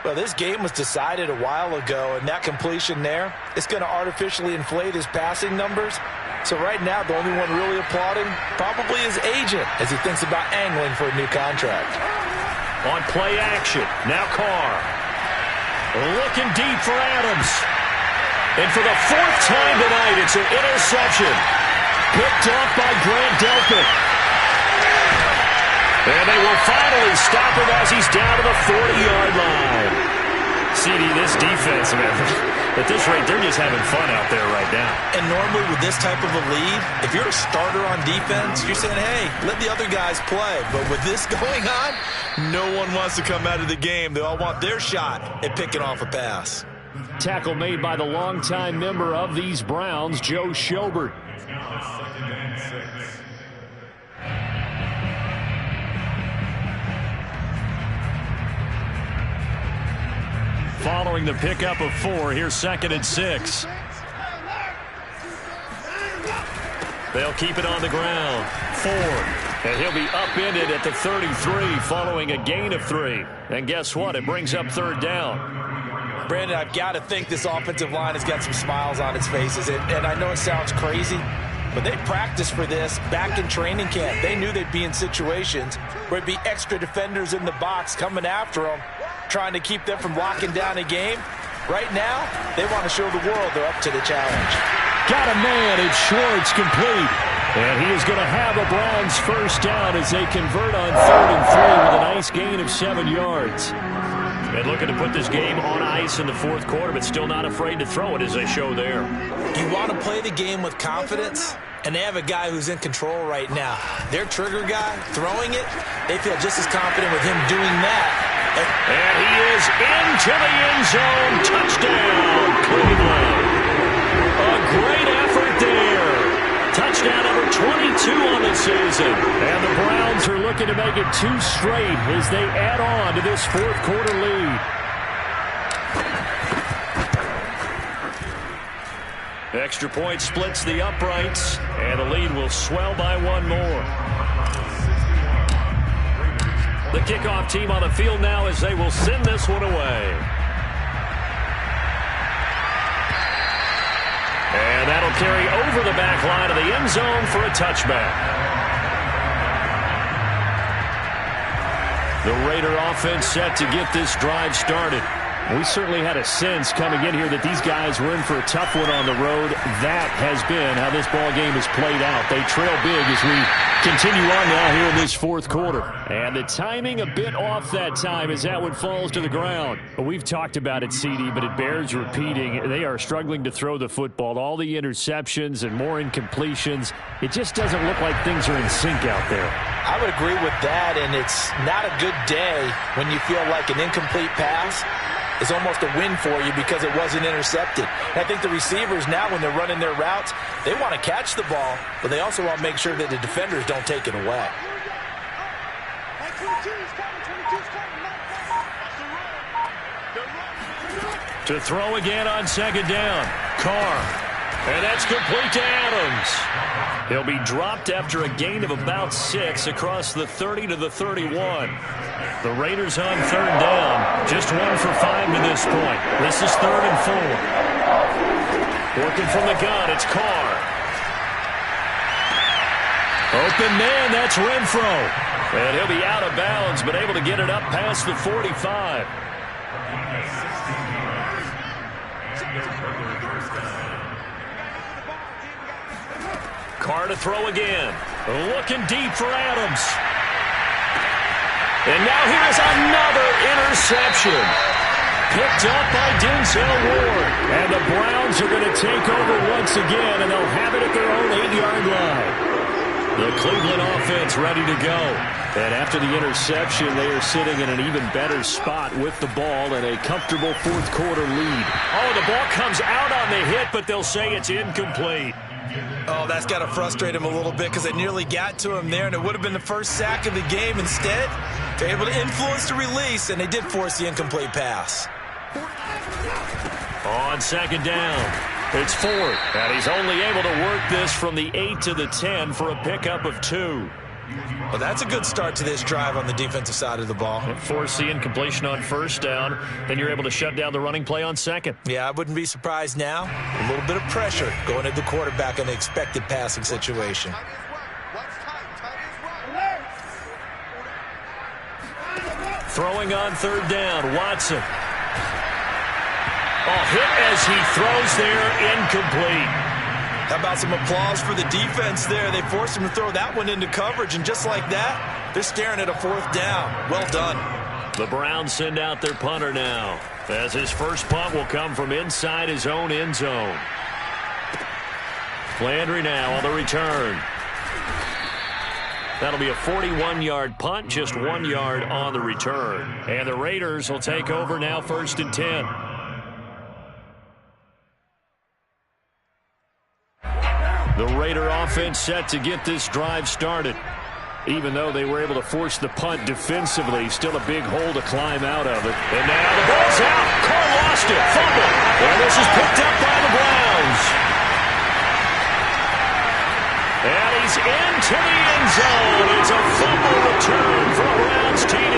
Well, this game was decided a while ago, and that completion there, it's going to artificially inflate his passing numbers. So right now, the only one really applauding probably his agent as he thinks about angling for a new contract. On play action, now Carr. Looking deep for Adams. And for the fourth time tonight, it's an interception. Picked off by Grant Delpit. And they will finally stop him as he's down to the 40-yard line. CD, this defense, man, at this rate, they're just having fun out there right now. And normally with this type of a lead, if you're a starter on defense, you're saying, hey, let the other guys play. But with this going on, no one wants to come out of the game. They all want their shot at picking off a pass. Tackle made by the longtime member of these Browns, Joe Schobert. It's now 2nd and 6. Following the pickup of 4, here's 2nd and 6. They'll keep it on the ground. 4. And he'll be upended at the 33 following a gain of 3. And guess what? It brings up 3rd down. Brandon, I've got to think this offensive line has got some smiles on its faces. And I know it sounds crazy, but they practiced for this back in training camp. They knew they'd be in situations where it'd be extra defenders in the box coming after them, trying to keep them from locking down a game. Right now, they want to show the world they're up to the challenge. Got a man, it's Schwartz, complete. And he is going to have a Browns first down as they convert on 3rd and 3 with a nice gain of 7 yards. And looking to put this game on ice in the 4th quarter, but still not afraid to throw it as they show there. You want to play the game with confidence, and they have a guy who's in control right now. Their trigger guy, throwing it, they feel just as confident with him doing that. And he is into the end zone. Touchdown, Cleveland. A great effort there. Touchdown number 22 on the season. And the Browns are looking to make it 2 straight as they add on to this 4th quarter lead. Extra point splits the uprights, and the lead will swell by 1 more. The kickoff team on the field now as they will send this one away. And that'll carry over the back line of the end zone for a touchback. The Raider offense set to get this drive started. We certainly had a sense coming in here that these guys were in for a tough one on the road. That has been how this ball game has played out. They trail big as we continue on now here in this 4th quarter. And the timing a bit off that time as that one falls to the ground. We've talked about it, CD, but it bears repeating. They are struggling to throw the football. All the interceptions and more incompletions. It just doesn't look like things are in sync out there. I would agree with that, and it's not a good day when you feel like an incomplete pass is almost a win for you because it wasn't intercepted. And I think the receivers now, when they're running their routes, they want to catch the ball, but they also want to make sure that the defenders don't take it away. To throw again on 2nd down. Carr. And that's complete to Adams. He'll be dropped after a gain of about 6 across the 30 to the 31. The Raiders on 3rd down. Just 1 for 5 to this point. This is 3rd and 4. Working from the gun, it's Carr. Open man, that's Renfro. And he'll be out of bounds, but able to get it up past the 45. Carr to throw again. Looking deep for Adams. And now here's another interception. Picked up by Denzel Ward. And the Browns are going to take over once again, and they'll have it at their own 8-yard line. The Cleveland offense ready to go. And after the interception, they are sitting in an even better spot with the ball and a comfortable 4th quarter lead. Oh, the ball comes out on the hit, but they'll say it's incomplete. Oh, that's got to frustrate him a little bit because it nearly got to him there, and it would have been the first sack of the game. Instead, they're able to influence the release, and they did force the incomplete pass. On second down, it's Ford, and he's only able to work this from the 8 to the 10 for a pickup of 2. Well, that's a good start to this drive on the defensive side of the ball. Force the incompletion on first down, then you're able to shut down the running play on second. Yeah, I wouldn't be surprised now. A little bit of pressure going at the quarterback in the expected passing situation. Throwing on third down, Watson. Hit as he throws there, incomplete. How about some applause for the defense there? They forced him to throw that one into coverage, and just like that, they're staring at a fourth down. Well done. The Browns send out their punter now, as his first punt will come from inside his own end zone. Landry now on the return. That'll be a 41-yard punt, just 1 yard on the return. And the Raiders will take over now, 1st and 10. The Raider offense set to get this drive started. Even though they were able to force the punt defensively, still a big hole to climb out of it. And now the ball's out. Carr lost it. Fumble. And this is picked up by the Browns. And he's into the end zone. It's a fumble return for a Browns TD.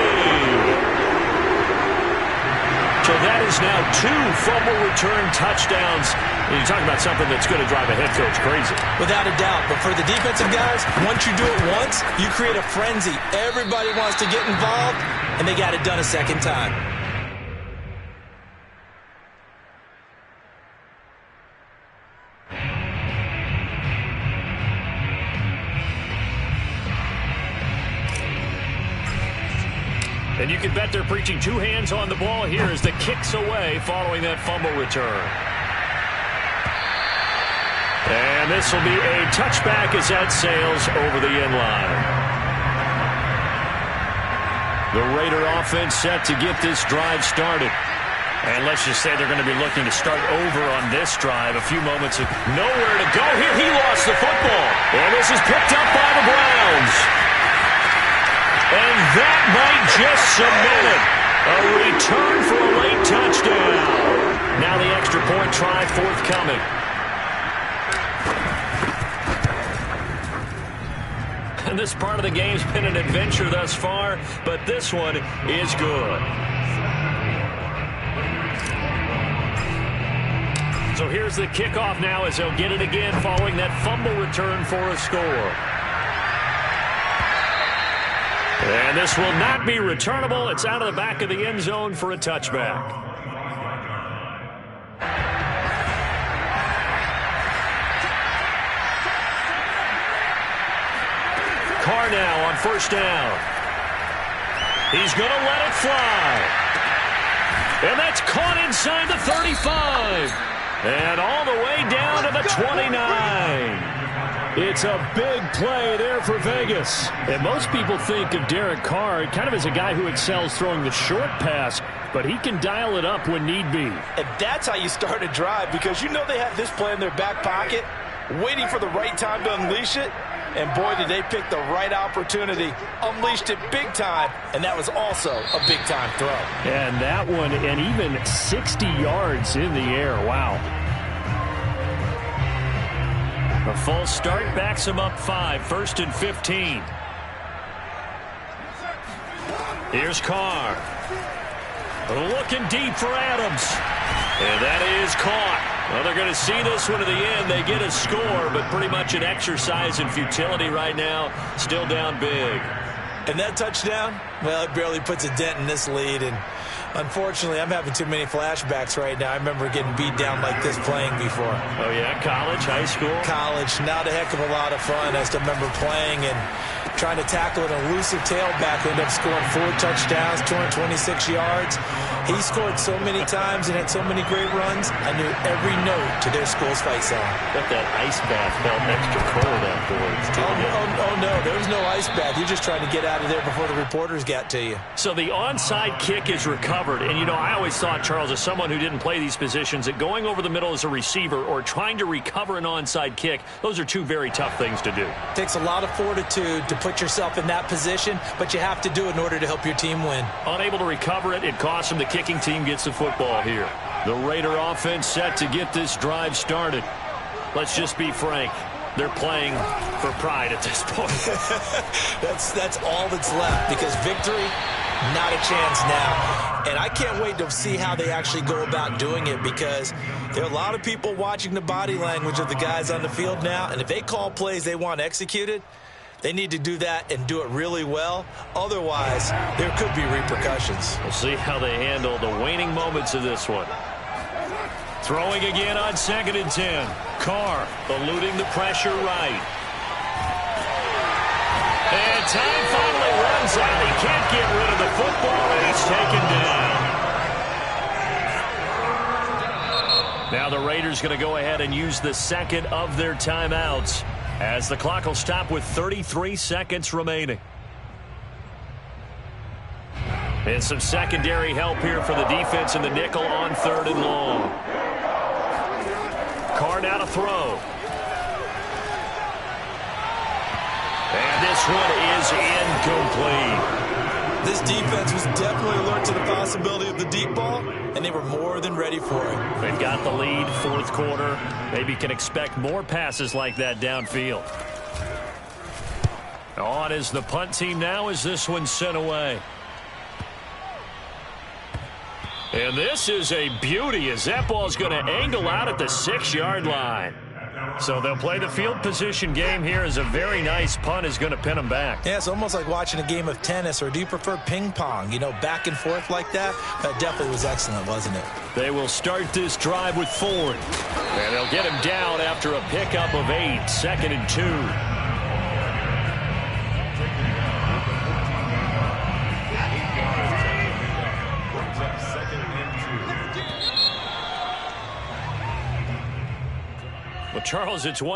So that is now 2 fumble return touchdowns. And you talk about something that's going to drive a head coach crazy. Without a doubt. But for the defensive guys, once you do it once, you create a frenzy. Everybody wants to get involved, and they got it done a second time. And you can bet they're preaching 2 hands on the ball here as the kick's away following that fumble return. And this will be a touchback as that sails over the end line. The Raider offense set to get this drive started. And let's just say they're going to be looking to start over on this drive. A few moments of nowhere to go here. He lost the football. And this is picked up by the Browns. And that might just cement it. A return for a late touchdown. Now the extra point try forthcoming. And this part of the game's been an adventure thus far, but this one is good. So here's the kickoff now as they'll get it again following that fumble return for a score. And this will not be returnable. It's out of the back of the end zone for a touchback. Carr now on first down. He's going to let it fly. And that's caught inside the 35. And all the way down to the 29. It's a big play there for Vegas. And most people think of Derek Carr kind of as a guy who excels throwing the short pass, but he can dial it up when need be. And that's how you start a drive, because you know they have this play in their back pocket, waiting for the right time to unleash it. And boy, did they pick the right opportunity, unleashed it big time, and that was also a big-time throw. And that one, and even 60 yards in the air. Wow. A false start backs him up 5, 1st and 15. Here's Carr. Looking deep for Adams. And that is caught. Well, they're going to see this one to the end. They get a score, but pretty much an exercise in futility right now. Still down big. And that touchdown, well, it barely puts a dent in this lead. And unfortunately, I'm having too many flashbacks right now. I remember getting beat down like this playing before. Oh, yeah? College, high school? College. Not a heck of a lot of fun. I still remember playing and trying to tackle an elusive tailback who ended up scoring 4 touchdowns, 226 yards. He scored so many times and had so many great runs, I knew every note to their school's fight song. Bet that ice bath felt extra cold afterwards, too. Oh, no, there was no ice bath. You're just trying to get out of there before the reporters got to you. So the onside kick is recovered. And, you know, I always thought, Charles, as someone who didn't play these positions, that going over the middle as a receiver or trying to recover an onside kick, those are two very tough things to do. It takes a lot of fortitude to put yourself in that position, but you have to do it in order to help your team win. Unable to recover it, it costs him. The kicking team gets the football here. The Raider offense set to get this drive started. Let's just be frank. They're playing for pride at this point. That's all that's left, because victory, not a chance now. And I can't wait to see how they actually go about doing it, because there are a lot of people watching the body language of the guys on the field now, and if they call plays they want executed, they need to do that and do it really well. Otherwise, there could be repercussions. We'll see how they handle the waning moments of this one. Throwing again on 2nd and 10. Carr eluding the pressure right. And time finally runs out. He can't get rid of the football, and he's taken down. Now the Raiders going to go ahead and use the second of their timeouts, as the clock will stop with 33 seconds remaining. And some secondary help here for the defense in the nickel on 3rd and long. Carr now to throw. And this one is incomplete. This defense was definitely alert to the possibility of the deep ball, and they were more than ready for it. They've got the lead, 4th quarter. Maybe can expect more passes like that downfield. On is the punt team now as this one's sent away. And this is a beauty, as that ball's going to angle out at the 6-yard line. So they'll play the field position game here, as a very nice punt is going to pin them back. Yeah, it's almost like watching a game of tennis, or do you prefer ping pong? You know, back and forth like that? That definitely was excellent, wasn't it? They will start this drive with Ford. And they'll get him down after a pickup of 8, 2nd and 2. Well, Charles, it's one.